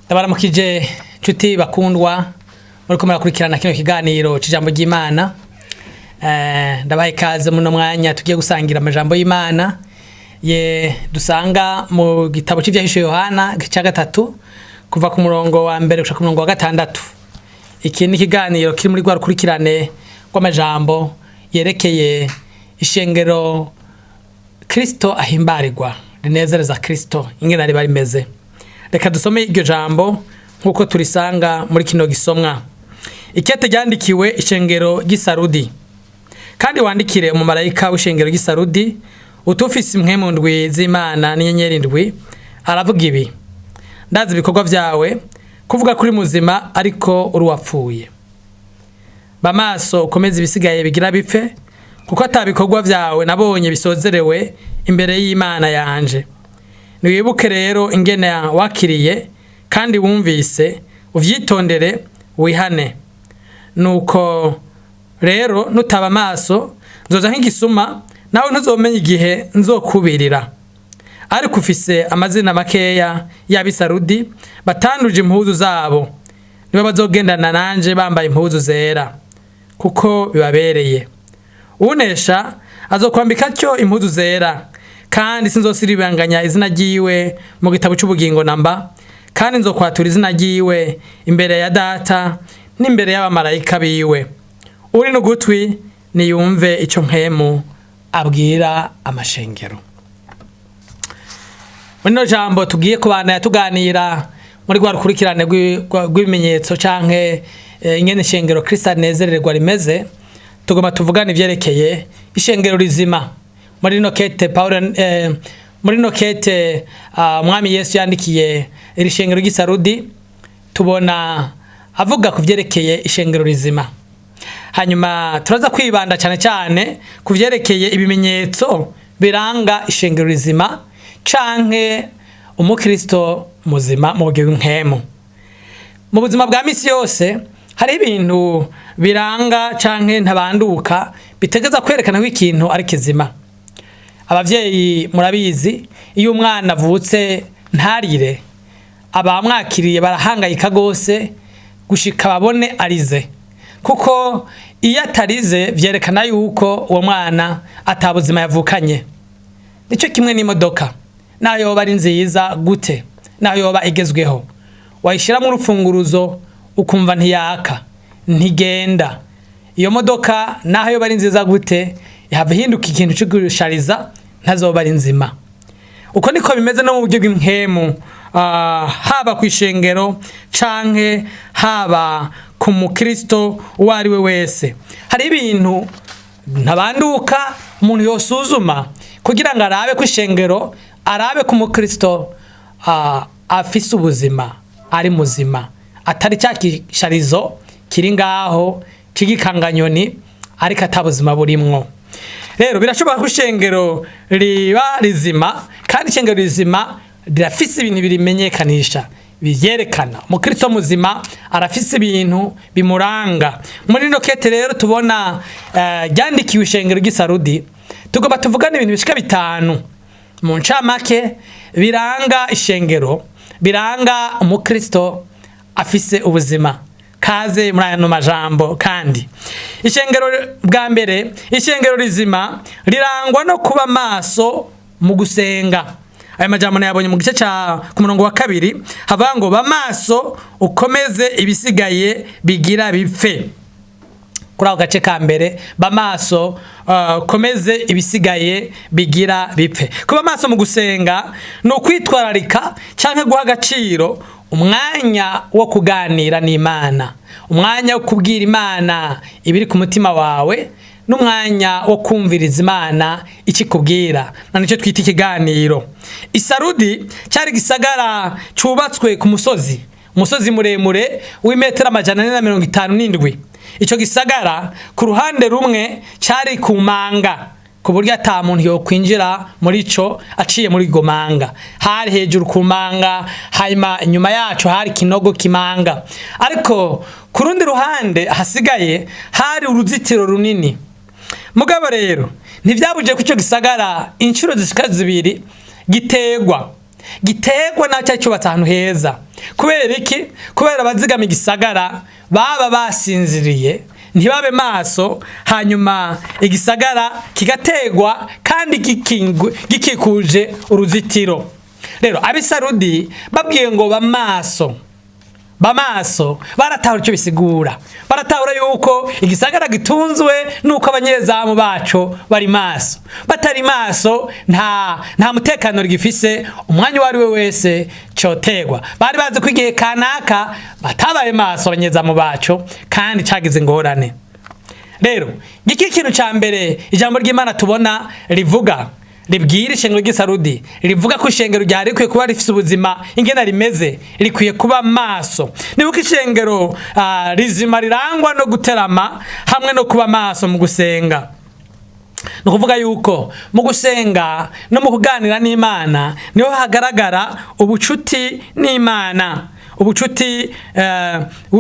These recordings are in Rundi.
Ndabaramukije nshuti bakundwa muriko murakurikirana kino kiganiro c'ijambo ry'Imana. Ndabaha ikaze muno mwanya tugiye gusangira amajambo y'Imana dusanga mu gitabo c'ivyahishe Yohana gice 3 kuva ku murongo wa mbere gushika ku murongo wa 6. Iki ni kiganiro kiri muri rwa rukurikirane rw'amajambo yerekeye ishengero Kristo ahimbarirwa, rinezereza Kristo ingene ari barimeze. Reka dusome iryo jambo nkuko turisanga muri kino gisomwa. Ikete ryandikiwe ishengero ry'Isarudi. Kandi wandikire umumarayika w'ishengero ry'Isarudi utufise impwemu ndwi z'Imana n'inyenyeri ndwi, aravuga ibi: ndazi ibikorwa vyawe, kuvuga kuri muzima ariko uri wapfuye. Bamaso ukomeze ibisigaye bigira bipfe, kuko atabikorwa vyawe nabonye bisozerewe imbere y'Imana yanje. Niwibuke rero ingene wakiriye kandi wumvise, uvyitondere wihane. Nuko rero nutaba amaso nzoza nk'igisuma, nawe ntuzomenya igihe nzokubirira. Ariko ufise amazina makeya y'Abisarudi batanduje impuzu zabo, nibo bazogendana nanje bambaye impuzu zera, kuko bibabereye. Unesha azokwambika cyo impuzu zera, kandi sinzosiribanganya izina ryiwe mu gitabo c'ubugingo namba, kandi nzokwatura izina ryiwe imbere ya Data n'imbere y'abamarayika biwe. Uri n'ugutwi niyumve ico mpemu abwira amashengero. Muri no jambo tugiye kubana tuganira muri rwa rukurikirane rw'ibimenyetso canke ingene ishengero Kristo anezererwa rimeze, tugoma tuvugana ivyerekeye ishengero rizima. Muri no kete Mwami Yesu yandikiye iri shengero ry'Isarudi, tubona avuga ku vyerekeye ishengero rizima. Hanyuma turaza kwibanda cyane ku vyerekeye ibimenyetso biranga ishengero rizima canke umukristo muzima mu buryo bw'impwemu. Mu buzima bwa misi yose hari ibintu biranga canke ntabanduka bitegeza kwerekana ko ikintu ari kizima. Abavyeyi murabizi, iyo umwana avutse ntarire, abamwakiriye barahangayika gose gushika babone arize, kuko iyo atarize vyerekana yuko uwo mwana atabuzima yavukanye. Nico kimwe n'imodoka, naho yoba ari nziza gute, naho yoba igezweho, wayishiramo urufunguruzo ukumva ntiyaka, ntigenda. Iyo modoka naho yoba ari nziza gute, ihava hinduka ikintu cyo gushariza, ntazoba ari nzima. Uko niko bimeze no mu buryo bw'impwemu, haba ku ishengero canke haba ku mukristo uwo ari we wese. Hari ibintu ntabanduka umuntu yosuzuma kugira ngo arabe ku ishengero, arabe ku mukristo afise ubuzima, ari muzima, atari cya kisharizo kiri ngaho c'igikanganyoni ariko atabuzima burimwo. Rero birashobora ko ishengero riba rizima, kandi ishengero rizima rirafise ibintu birimenyekanisha bivyerekana umukristo muzima arafise ibintu bimuranga. Muri no kete rero tubona ryandikiwe ishengero ry'Isarudi, tugomba tuvugana ibintu bishika 5 mu ncamake biranga ishengero, biranga umukristo afise ubuzima. Kaze muri aya no majambo. Kandi ishengero bwa mbere, ishengero rizima rirangwa no kuba maso mu gusenga. Aya majambo nayabonye mu gice ku murongo wa 2, havuga ngo bamaso ukomeze ibisigaye bigira bipfe. Kuri ako gace ka mbere, bamaso ukomeze ibisigaye bigira bipfe. Kuba maso mu gusenga no kwitwararika canke guha agaciro umwanya wo kuganira n'Imana, umwanya wo kubwira Imana ibiri ku mutima wawe, n'umwanya wo kumviriza Imana ikikubwira. Nanicyo twita ikiganiro. Isarudi cyari gisagara cubatswe ku musozi muremure w'imetero 457. Ico gisagara ku ruhande rumwe cyari ku manga, ku buryo ata muntu yo kwinjira muri co aciye muri gomanga. Hari hejuru ku manga, hanyuma inyuma yacu hari kinogo kimanga. Ariko ku rundi ruhande hasigaye hari uruzitiro runini. Mugabo rero ntivyabuje ko ico gisagara incuro zishika 2 gitegwa. giterwa na cyo cyubatse ahantu heza. Kubera iki? Kubera abazigama igisagara baba basinziriye ntibabe maso, hanyuma igisagara kigategwa kandi gikikuje uruzitiro. Rero abisarudi babwiye ngo bamaso baratahura icyo bisigura. Baratahura yuko igisagara gitunzwe nuko abanyezamu bacu bari maso. Batari maso nta mutekano gifise, umwanya wari we wese cotegwa. Bari bazi ko igihe kanaka batabaye maso abanyezamu bacu kandi cagize ingorane. Rero iki kintu ca mbere ijambo ry'Imana tubona rivuga, ribwira ishengero ry'isarudi, rivuga ko ishengero ryari rikwiye kuba rifise ubuzima ingena rimeze, rikwiye kuba maso. Nibuka ishengero rizima rirangwa no guterama hamwe no kuba maso mu gusenga. No kuvuga yuko mu gusenga no mu kuganira n'Imana niho hagaragara ubucuti n'Imana. Ubucuti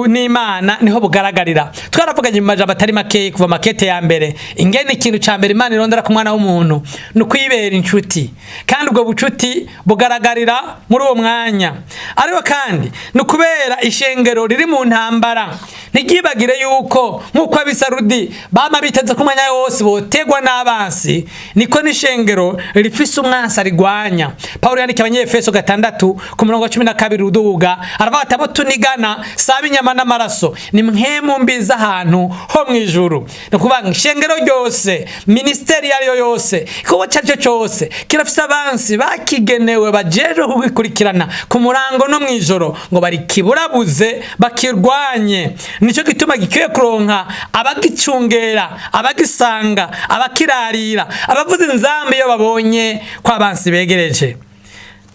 n'Imana niho bugaragarira. Twaravuganye mu majambo atari make kuva makete ya mbere, ingene ikintu ca mbere Imana irondera ku mwana w'umuntu no kwibera inshuti, kandi ubwo bucuti bugaragarira muri uwo mwanya. Ariko kandi no kubera ishengero riri mu ntambara, ntigibagire yuko nkuko abisarudi bama biteze ku mwanya wose botegwa n'abansi, niko n'ishengero rifise umwansi arigwanya. Paulo yandikiye Abanyefeso 6 ku murongo wa 12 uduga aravuga ati abo tunigana saba inyama n'amaraso, ni mwemu mbiza ahantu ho mwijuru. No kuvuga ishengero ryose, ministeri yariyo yose, kuko cyaje cyose kirafise abansi bakigenewe bajeje kugikurikirana ku murango no mwijoro ngo bari kiburabuze bakirwanye. Nico gituma gikwiye kuronka abagicungera, abagisanga, abakirarira, abavuza inzambi iyo babonye kwa abansi begereje.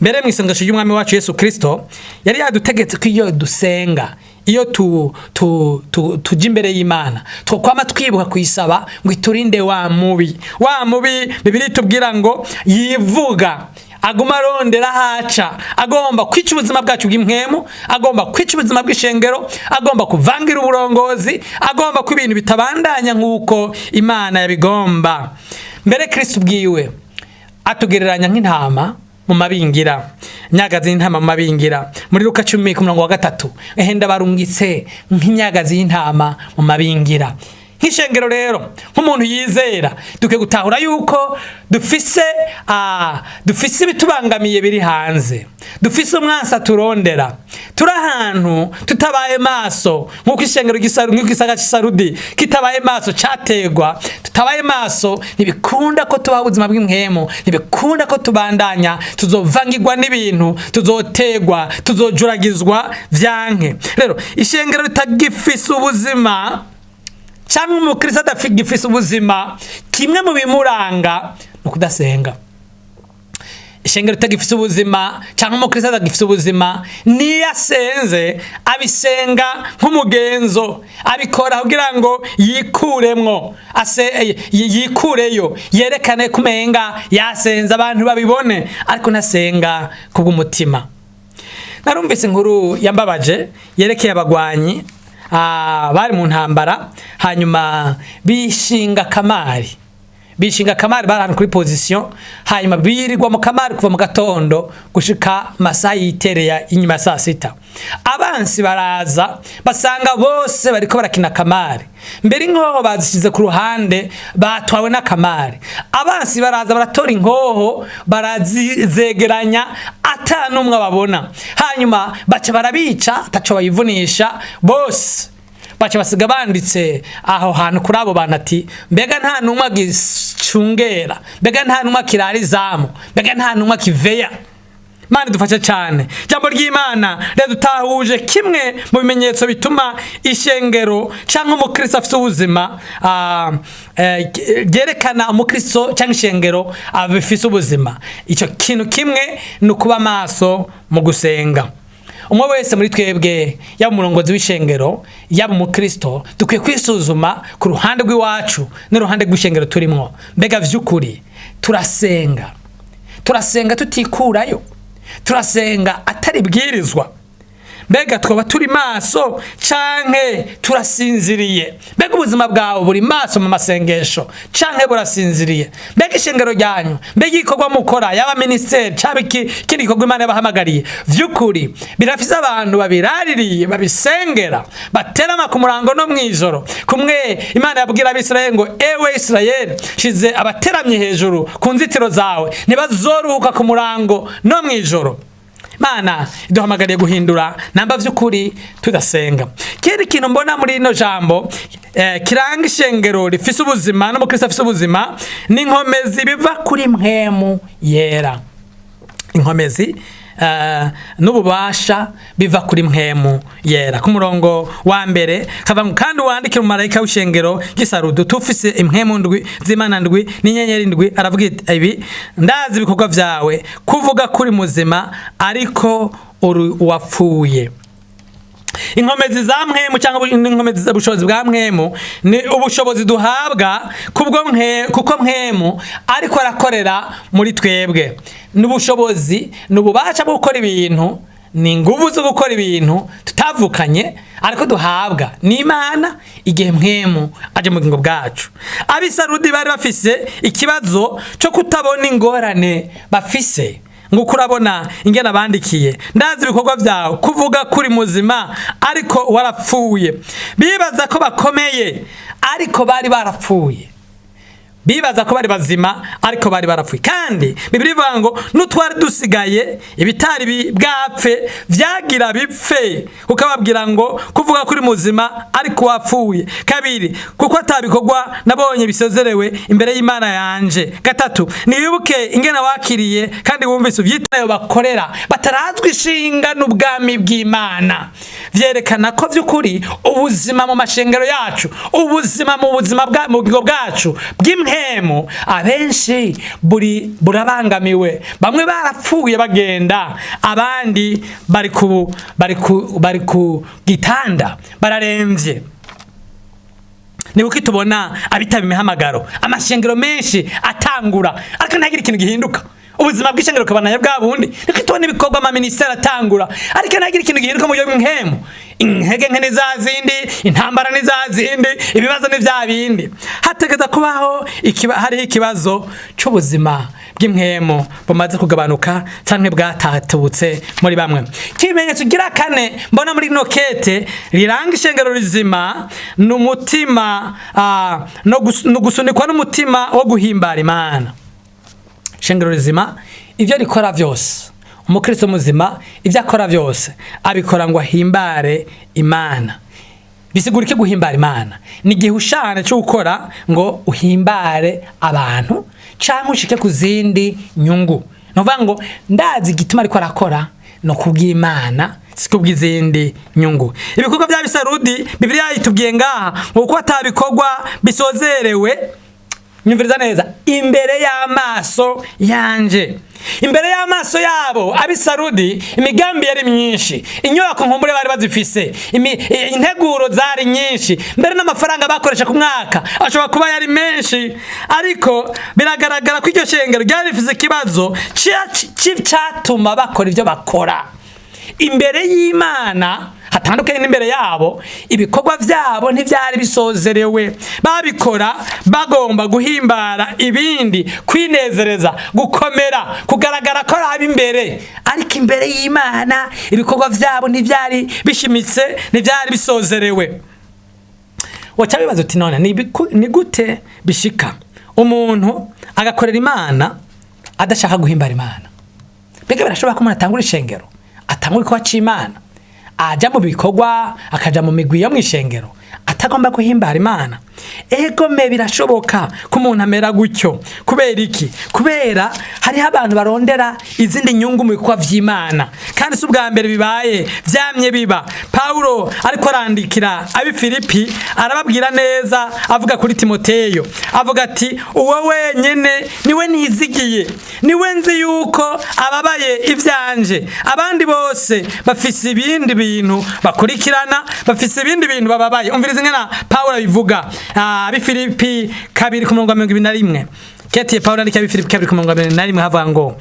Mbere mwisengesho y'umwami wacu Yesu Kristo yari yadutegetse ko iyo dusenga, iyo tuja imbere y'Imana, twokwama twibuka kuyisaba ngo iturinde wa mubi. Bibiri tubwira ngo yivuga aguma arondera haca, agomba kwica ubuzima bwacu bw'impwemu, agomba kwica ubuzima bw'ishengero, agomba kuvangira uburongozi, agomba ko ibintu bitabandanya nk'uko Imana yabigomba. Mbere Kristo ubwiwe atugereranya nk'intama mu mabingira, nyagazi y'intama mu mabingira. Muri Luka 10:3 ehenda barungitse nk'inyagazi y'intama mu mabingira. Nk'ishengero rero nk'umuntu yizera duke gutahura yuko dufise bitubangamiye biri hanze, dufise umwansi turondera, turi ahantu tutabaye maso. Nk'uko ishengero gisagara cy'isarudi kitabaye maso categwa, tutabaye maso ntibikunda ko tubaho ubuzima bw'impwemu, ntibikunda ko tubandanya, tuzovangirwa n'ibintu, tuzotegwa, tuzojuragizwa vyanke. Rero ishengero ritagifise ubuzima cyangwa umukristo adafise ubuzima, kimwe mu bimuranga no kudasenga. Ishengero ritagifise ubuzima cyangwa umukristo adagifise ubuzima, niyo asenze abisenga nk'umugenzo, abikora kugira ngo yikuremwo, yikureyo, yerekane kumenga yasenze abantu babibone, ariko nasenga kubw'umutima. Narumvise inkuru yambabaje yerekeye abagwanyi bari mu ntambara, hanyuma bishinga kamari bari ahantu kuri position, hanyuma birirwa mu kamari kuva mu gatondo gushika masaha yitereye inyuma ya saa 6. Abansi baraza basanga bose bariko barakina kamari, mbere inkoho bazishize ku ruhande batwawe n'akamari. Abansi baraza baratora inkoho barazizegeranya ata numwe babona, hanyuma baca barabica ataco bayivunisha bose. Baca basiga banditse aho hantu kuri abo bantu ati mbega nta numwe agicungera, mbega nta numwe kirari zamu, mbega nta numwe kiveya. Mana dufasha cyane. Jambo ry'Imana redutahuje kimwe mu bimenyetso bituma ishengero cyangwa umukristo afite ubuzima, gerekana umukristo cyangwa ishengero afite ubuzima. Icyo kintu kimwe no kuba maso mu gusenga. Umwe wese muri twebwe, yaba umurongozi w'ishengero, yaba umukristo, dukwiye kwisuzuma ku ruhande rw'iwacu n'uruhande rw'ishengero turimo. Mbega vy'ukuri turasenga tutikurayo, turasenga atari bwirizwa. mbega twaba turi maso canke turasinziriye? Mbega ubuzima bwawe buri maso mu masengesho canke burasinziriye? Mbega ishengero ryanyu, mbega igikorwa mukora, yaba ministeri cyaba ikindi gikorwa Imana yabahamagariye, vy'ukuri birafise abantu babiraririye, babisengera, baterama ku murango no mwijoro, kumwe Imana yabwira Abisirayeli ngo ewe Isirayeli, shize abateramye hejuru ku nzitiro zawe, ntibazoruhuka ku murango no mwijoro. Mana iduhamagariye guhindura namba vy'ukuri tudasenga. Kiri kintu mbona muri ino jambo kiranga ishengero rifise ubuzima no mukristo afise ubuzima, ni inkomezi biva kuri mpwemu yera. Inkomezi n'ububasha biva kuri mpwemu yera. Ku murongo wa mbere kava kandi wandikira umumarayika w'ishengero ry'Isarudi tufise impwemu ndwi z'Imana ndwi n'inyenyeri ndwi, aravuga ibi: ndazi ibikorwa vyawe, kuvuga kuri muzima ariko uri uwapfuye. Inkomezi za mpwemu cyangwa inkomezi z'ubushobozi bwa mpwemu ni ubushobozi duhabwa kuko mpwemu ariko arakorera muri twebwe. N'ubushobozi n'ububasha bwo gukora ibintu, ni ingufu zo gukora ibintu tutavukanye ariko duhabwa n'Imana igihe mpwemu aje mu bugingo bwacu. Abisarudi bari bafise ikibazo cyo kutabona ingorane bafise, nguko urabona ingena bandikiye: ndazi ibikorwa vyawe, kuvuga kuri muzima ariko warapfuye. Bibaza ko bakomeye ariko bari barapfuye, bibaza ko bari bazima ariko bari barapfuye. Kandi Bibiliya ivuga ngo n'utwari dusigaye ibitari bwapfe vyagira bipfe, ukababwira ngo kuvuga kuri muzima ariko wapfuye. Kabiri, kuko atabikorwa nabonye bisozerewe imbere y'Imana yanje. Gatatu, nibuke ingena wakiriye kandi wumvise uvyitayo bakorera, batarazwi ishinga n'ubwami bw'Imana. Vyerekana ko vy'ukuri ubuzima mu mashengero yacu, ubuzima mu buzima mu bugingo bwacu bw'imhemu abenshi burabangamiwe. Bamwe barapfuye bagenda, abandi bari ku gitanda bararemvye. Nibuki tubona abitaba imihamagaro, amashengero menshi atangura ariko ntagira ikintu gihinduka. Ubuzima bw'ishengero kabanaye bwa bundi, niko tubona ibikorwa ama ministeri atangura ariko ntagira ikintu gihinduka mu buryo bw'imhemu. Intege nke zazindi, intambara ni zazindi, ibibazo ni vya bindi. Hategeza kubaho hariho ikibazo cy'ubuzima bw'imhemu bumaze kugabanuka canke bwatatutse muri bamwe. Kimenyetso gira kane mbona muri nokete riranga ishengero rizima n'umutima no gusunikwa n'umutima wo guhimbara Imana. Ishengero rizima ivyo rikora vyose, umukristo muzima ivyo akora vyose abikora ngo ahimbare Imana. Bisigura iki guhimbara Imana? Ni igihe ushane cyo gukora ngo uhimbare abantu canke ushike ku zindi nyungu. Novuga ngo ndazi igituma ariko arakora no kubw'Imana sikubw'izindi nyungu. Ibikorwa bya Bisarudi Bibiliya itubwiye ngaha uko atabikorwa bisozerewe, nyumviriza neza, imbere y'amaso yanje. Imbere y'amaso yabo Abisarudi imigambi yari myinshi, inyubako nkumbure bari bazifise, integuro zari nyinshi, mbere n'amafaranga bakoresha ku mwaka ashobora kuba yari menshi. Ariko biragaragara ko iryo shengero ryari rifise ikibazo cyatuma bakora ivyo bakora imbere y'Imana hatandukanye n'imbere yabo. Ibikorwa vyabo ntivyari bisozerewe, babikora bagomba guhimbara ibindi, kwinezereza, gukomera, kugaragara ko ari imbere. Ariko imbere y'Imana ibikorwa vyabo ntivyari bishimitse, ntivyari bisozerewe. Wacha bibazo uti none ni gute bishika umuntu agakorera Imana adashaka guhimbara Imana? Mbega birashobora ko umuntu atangura ishengero, atangura ko c'Imana, aja mu bikorwa, akaja mu migwi yo mw'ishengero atagomba guhimbara Imana? Ego me birashoboka ko umuntu amera gutyo. Kubera iki? Kubera hari abantu barondera izindi nyungu mu bikorwa vy'Imana, kandi si ubwa mbere bibaye, vyamye biba. Paulo ariko arandikira abi Filipi arababwira neza, avuga kuri Timoteyo, avuga ati uwo wenyene niwe nizigiye, niwe nzi yuko ababaye ivyanje, abandi bose bafise ibindi bintu bakurikirana, bafise ibindi bintu bababaye. Umvirize ngena Paulo abivuga abi Filipi 2:21. Ketiye Paulo andika abi Filipi 2:21 havuga ngo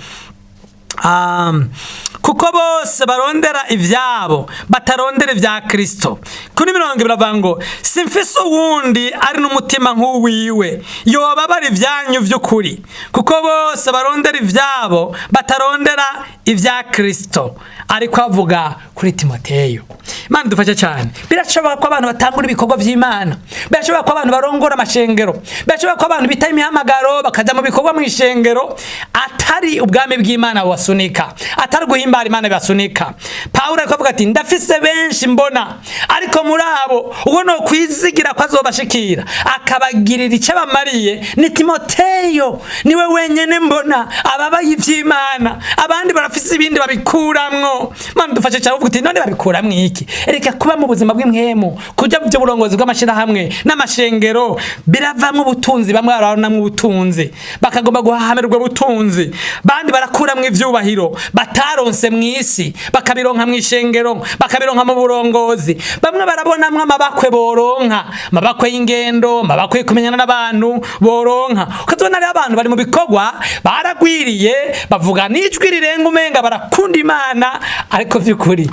kuko bose barondera ivyabo batarondera ivya Kristo. Kuri 70 biravuga ngo simfise uwundi ari n'umutima nk'uwiwe yobabara ivyanyu vy'ukuri, kuko bose barondera ivyabo batarondera ivya Kristo. Ariko avuga kuri Timoteyo. Imana dufasha cyane. Birashoboka ko abantu batangura ibikorwa vy'Imana, birashoboka ko abantu barongora amashengero, birashoboka ko abantu bita imihamagaro bakaja mu bikorwa mu ishengero atari ubwami bw'Imana basunika, atari guhimbara Imana basunika. Paulo ariko avuga ati ndafise benshi mbona, ariko muri abo ubwo no kwizigira ko azobashikira akabagirira icyo bamariye ni Timoteyo, niwe wenyene mbona ababaye ivy'Imana, abandi barafise ibindi babikuramwo. Mana dufashe cyane uvuga uti none babikuramwo iki? Ereka kuba mu buzima bw'imwemu, kuja mu burongozi bw'amashira hamwe n'amashengero biravamwe ubutunzi, bamwe baronamwe ubutunzi bakagomba guhahamirwa ubutunzi, bandi barakuramwo ivyubahiro bataronse mw'isi bakabironka mu ishengero, bakabironka mu burongozi. Bamwe barabonamwe amabakwe boronka, amabakwe y'ingendo, amabakwe kumenyana n'abantu boronka. Ukazona ari abantu bari mu bikorwa baragwiriye bavuga n'ijwi rirenga umenga barakunda Imana, ariko vy'ukuri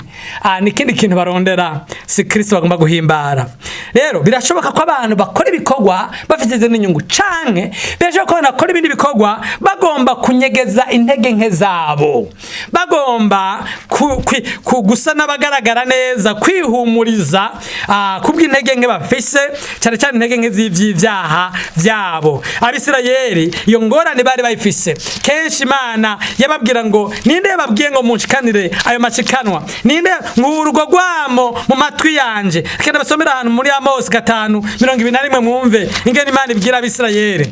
nikindi kintu barondera si Kristo bagomba guhimbara. Rero birashoboka ko abantu bakora ibikorwa bafite n'inyungu, canke birashoboka ko abantu bakora ibindi bikorwa bagomba kunyegeza intege nke zabo, bagomba gusa n'abagaragara neza, kwihumuriza kubw'intege nke bafise, cyane cyane intege nke z'ivyaha vyabo. Abisirayeli iyo ngorane bari bayifise kenshi. Imana yababwira ngo ninde yababwiye ngo munshikanire ayo mashikanwa, ninde ngurwo gwamo mu matwi yanje. Kandi basomera ahantu muri Amos 5:21 mwumve ingene Imana ibwira Abisirayeli.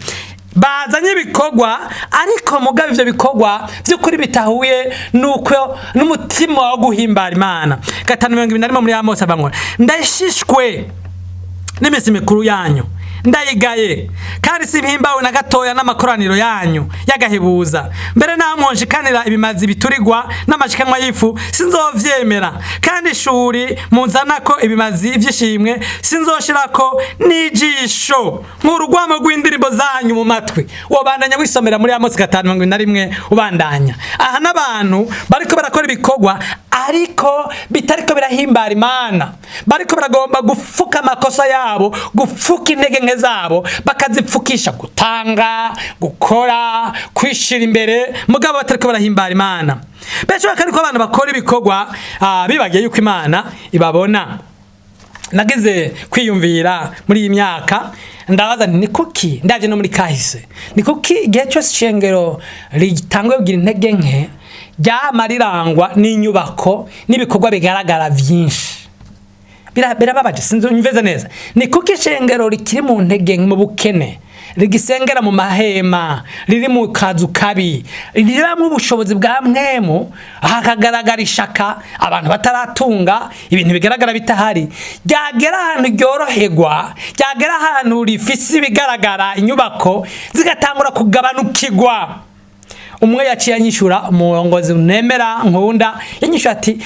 Bazanye ibikorwa ariko mugabe ivyo bikorwa vy'ukuri bitahuye nuko n'umutima wo guhimbara Imana. 5:21 muri Amos abangwa ndashishwe n'imisi mikuru yanyu, ndayigaye kandi simpimbawe na gatoya n'amakoraniro yanyu yagahebuza. Mbere naho mwonshikanira ibimazi biturigwa n'amashikanwa y'ifu sinzovyemera, kandi ishuri munzanako ibimazi vy'ishimwe sinzoshirako n'ijisho nk'urugwamo rw'indirimbo zanyu mu matwi. Wobandanya wisomera muri Amos 5:21 ubandanya. Aha n'abantu bariko barakora ibikorwa ariko bitariko birahimbara Imana, bariko baragomba gufuka amakosa yabo, gufuka intege nke zabo, bakazipfukisha gutanga, gukora, kwishira imbere, mugabo batariko barahimbara Imana. Beshoboka ariko abantu bakora ibikorwa bibagiye yuko Imana ibabona. Nagize kwiyumvira muri iyi myaka, ndabaza ni kuki ndavye no muri kahise, ni kuki igihe cyose ishengero ritangwe kugira intege nke ryamarirangwa n'inyubako n'ibikorwa bigaragara vyinshi. Birababaje, sinzumveze neza. Ni kuki ishengero rikiri mu ntege mu bukene, rigisengera mu mahema, riri mu kazu kabi, riramwe ubushobozi bwa mwemu, hakagaragara ishaka, abantu bataratunga, ibintu bigaragara bitahari, ryagera ahantu ryoroherwa, ryagera ahantu rifise bigaragara, inyubako zigatangura kugabanukirwa. Umwe yaciye anyishura, umurongozi nemera nkunda, yanyishura ati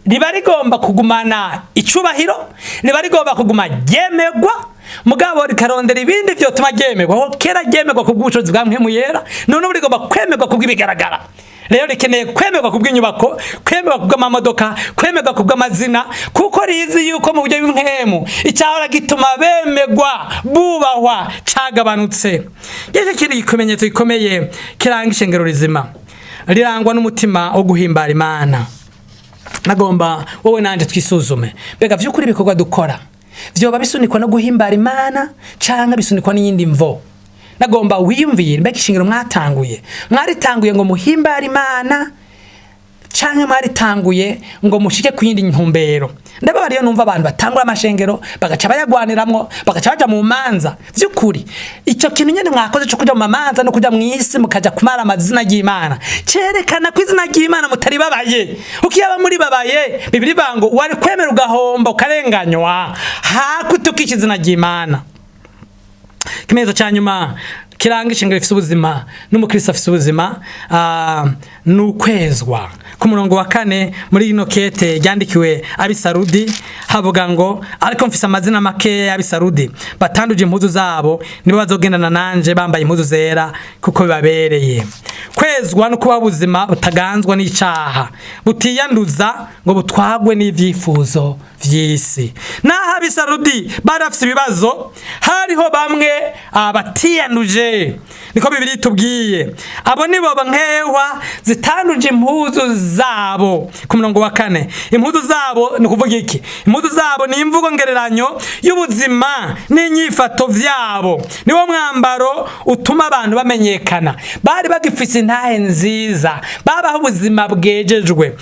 riba rigomba kugumana icubahiro, riba rigomba kuguma ryemegwa, mugabo rikarondera ibindi vyotuma ryemegwa. Kera ryemegwa kubw'ubushobozi bwa mpwemu yera, none ubu rigomba kwemegwa kubw'ibigaragara. Rero rikeneye kwemegwa kubw'inyubako, kwemegwa kubw'amamodoka, kwemegwa kubw'amazina, kuko rizi yuko mu buryo bw'impwemu icyahora gituma bemegwa bubahwa cagabanutse. Yeje kiri ikimenyetso gikomeye kiranga ishengero rizima, rirangwa n'umutima wo guhimbara Imana. Nagomba wowe nanje twisuzume, mbega vy'ukuri ibikorwa dukora vyoba bisunikwa no guhimbara Imana canke bisunikwa n'iyindi mvo? Nagomba wiyumvire, mbega ishingiro mwaritanguye ngo muhimbare Imana canke mwaritanguye ngo mushike kuyindi ntumbero? Ndababa rero numva abantu batangura amashengero bagaca bayagwaniramwo, bagaca baja mu manza. Vy'ukuri ico kintu nyene mwakoze cyo kuja mu manza no kuja mw'isi mukaja kumara amazina y'Imana, cerekana ko izina ry'Imana mutari babaye. Ukiyaba muri babaye, Bibiri bango wari kwemera ugahomba ukarenganywa, hakutukisha izina ry'Imana. Kimezo ca nyuma kiranga ishengero rifite ubuzima n'umukristo afite ubuzima ni ukwezwa. Ku murongo wa 4 muri ino kete ryandikiwe abisarudi havuga ngo ariko mfise amazina make y'abisarudi batanduje impuzu zabo nibo bazogendana nanje bambaye impuzu zera kuko bibabereye. Kwezwa no kuba ubuzima butaganzwa n'icaha butiyanduza ngo butwagwe n'ivyifuzo vy'isi. Naho abisarudi barafise ibibazo, hariho bamwe batiyanduje, niko Bibiri tubwiye. Abo nibo nkewa zitanduje impuzu zabo. Ku murongo wa 4 impuzu zabo ni kuvuga iki? Impuzu zabo ni imvugo ngereranyo y'ubuzima n'inyifato vyabo. Niwo mwambaro utuma abantu bamenyekana. Bari bagifise intahe nziza, babaho ubuzima bwejejwe.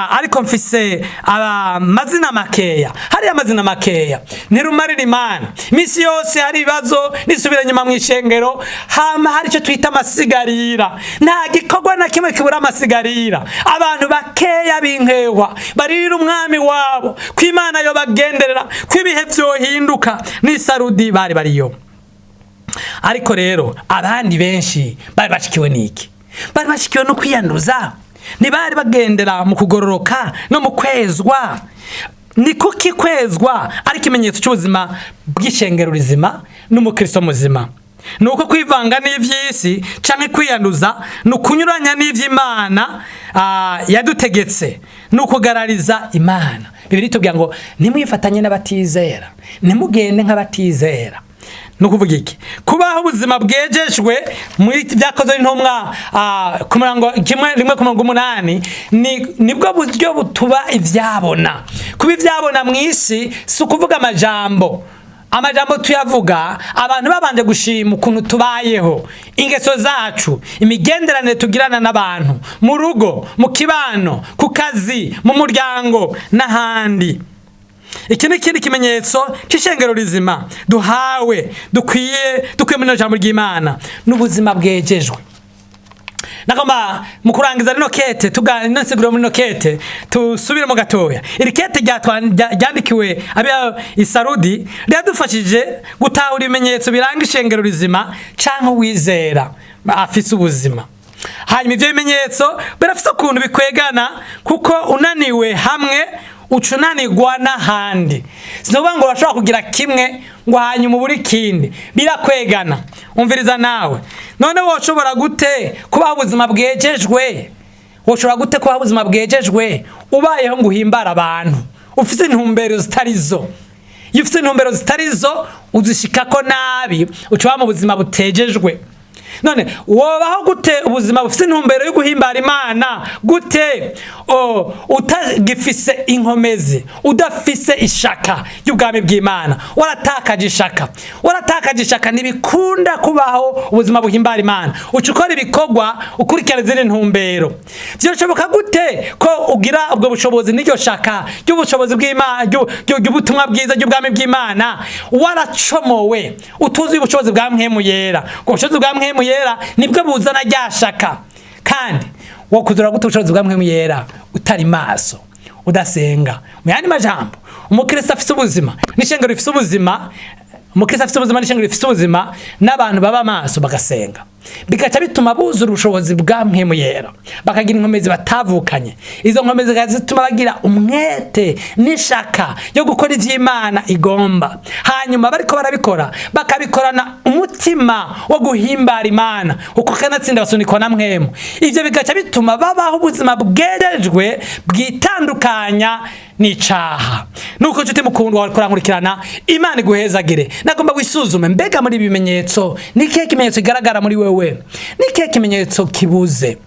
Ariko mfise amazina makeya. Hari amazina makeya ntirumarira Imana. Misi yose hari ibibazo nisubira nyuma mu ishengero, hama hari icyo twita amasigarira. Nta gikorwa na kimwe kibura amasigarira. Abantu bakeya b'inkewa baririra umwami wabo ko Imana yo bagenderera ko ibihe vyohinduka. N'isarudi bari bariyo. Ariko rero abandi benshi bari bashikiwe niki? Bari bashikiwe no kwiyanduza. Ntibari bagendera mu kugororoka no mu kwezwa. Ni kuki kwezwa ari ikimenyetso cy'ubuzima bw'ishengero rizima n'umukristo muzima? Nuko kwivanga n'ivy'isi canke kwiyanduza nukunyuranya n'ivy'Imana yadutegetse, nukugarariza Imana. Bibiri tubwira ngo nimwifatanye n'abatizera, nimugende nk'abatizera. Nukuvuga iki? Kubaho ubuzima bwejejwe muri byakozwe n'intumwa ku murango 1:8 nibwo buryo butuba ivyabona. Kuba ivyabona mw'isi si ukuvuga amajambo. Amajambo tuyavuga abantu babanje gushima ukuntu tubayeho, ingeso zacu, imigenderanire tugirana n'abantu, mu rugo, mu kibano, ku kazi, mu muryango n'ahandi. Iki ni ikindi kimenyetso cy'ishengero rizima duhawe dukwiye mu ijambo ry'Imana n'ubuzima bwejejwe. Nakoma mu kurangiza rino kete tuganira nsiguro muri no kete tusubire mu gatoya. Iri kete ryandikiwe abisarudi ryadufashije gutahura ibimenyetso biranga ishengero rizima canke wizera afise ubuzima. Hanyuma ivyo bimenyetso birafise ukuntu bikwegana kuko unaniwe hamwe ucunanirwa n'ahandi. Sinovuga ngo urashobora kugira kimwe ngo hanyuma uburi kindi, birakwegana. Umviriza nawe, none woshobora gute kubaho ubuzima bwejejwe? Woshobora gute kubaho ubuzima bwejejwe ubayeho ngo uhimbara abantu, ufite intumbero zitarizo? Iyo ufite intumbero zitarizo uzishikako nabi, ucuba mu buzima butejejwe. None wobaho gute ubuzima bufite intumbero yo guhimbara Imana gute utagifise inkomezi, udafise ishaka y'ubwami bw'Imana? Waratakaje ishaka ntibikunda kubaho ubuzima buhimbara Imana. Ucukora ibikorwa ukurikira ziri ntumbero. Vyoshoboka gute ko ugira ubwo bushobozi n'iryo shaka y'ubushobozi bw'Imana y'ubutumwa bwiza y'ubwami bw'Imana waracomowe utuzi ubushobozi bwa mpwemu yera? Ubushobozi bwa mpwemu yera nibwo buzana ryashaka. Kandi wo kuzura gute ubushobozi bwa mpwemu yera utari maso, udasenga? Mu yandi majambo, umukristo afite ubuzima n'ishengero rifite ubuzima, umukristo afite ubuzima n'ishengero rifite ubuzima n'abantu baba maso bagasenga, bigaca bituma buzura ubushobozi bwa mpwemu yera, bakagira inkomezi batavukanye. Izo nkomezi zituma bagira umwete n'ishaka yo gukora ivy'Imana igomba. Hanyuma bariko barabikora bakabikorana umutima wo guhimbara Imana, uko kanatsinda basunikwa na mpwemu. Ivyo bigaca bituma babaho ubuzima bwerejwe bwitandukanya n'icaha. Nuko nshuti mukundwa wariko urankurikirana, Imana iguhezagire. Nagomba wisuzume, mbega muri bimenyetso ni kihe kimenyetso kigaragara muri wewe? Ni kihe kimenyetso kibuze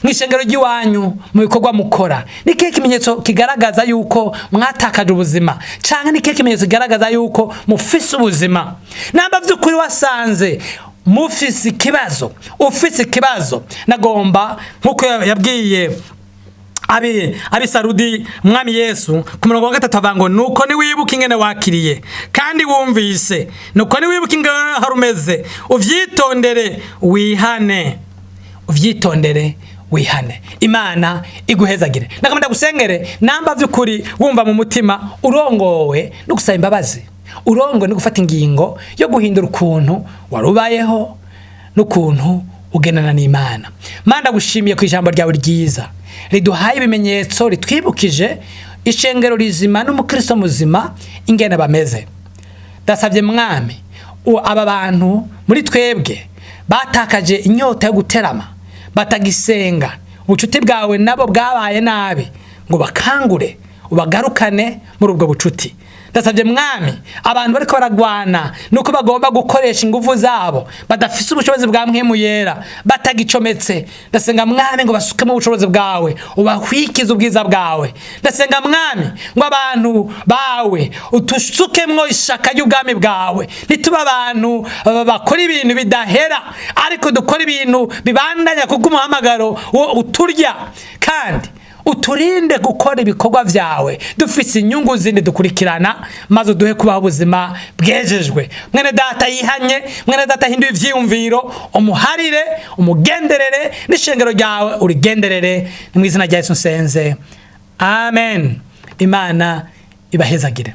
mw'ishengero ry'iwanyu mu bikorwa mukora? Ni kihe kimenyetso kigaragaza yuko mwatakaje ubuzima? Canke ni kihe kimenyetso kigaragaza yuko mufise ubuzima? Namba vy'ukuri wasanze mufise ikibazo, ufise ikibazo, nagomba nkuko yabwiye abisarudi mwami Yesu ku murongo wa 3 avango nuko ni wibuka ingene wakiriye kandi wumvise, nuko ni wibuka ingene harumeze, uvyitondere wihane, uvyitondere wihane. Imana iguhezagire. Nakamenda gusengere namba vy'ukuri wumva mu mutima urongowe no gusaba imbabazi, urongowe no gufata ingingo yo guhindura ukuntu warubayeho n'ukuntu ugenana n'Imana. Mana gushimiye ku ijambo ryawe ryiza riduhaye ibimenyetso ritwibukije ishengero rizima n'umukristo muzima ingene bameze. Ndasabye mwami aba bantu muri twebwe batakaje inyota yo guterama, batagisenga, ubucuti bwawe nabo bwabaye nabi, ngo bakangure ubagarukane muri ubwo bucuti. Ndasabye mwami abantu bariko baragwana nuko bagomba gukoresha ingufu zabo, badafise ubushobozi bwa mpwemu yera, batagicometse. Ndasenga mwami ngo basuke mu bushobozi bwawe, ubahwikize ubwiza bwawe. Ndasenga mwami ngo abantu bawe utusukemwo ishaka y'ubwami bwawe, nituba abantu bakora ibintu bidahera, ariko dukora ibintu bibandanya kuko umuhamagaro uturya, kandi uturinde gukora ibikorwa vyawe dufise inyungu zindi dukurikirana, maze uduhe kubaho ubuzima bwejejwe. Mwene data yihanye, mwene data hinduye ivyiyumviro, umuharire, umugenderere, n'ishengero ryawe urigenderere, mu izina rya Yesu nsenze, amen. Imana ibahezagire.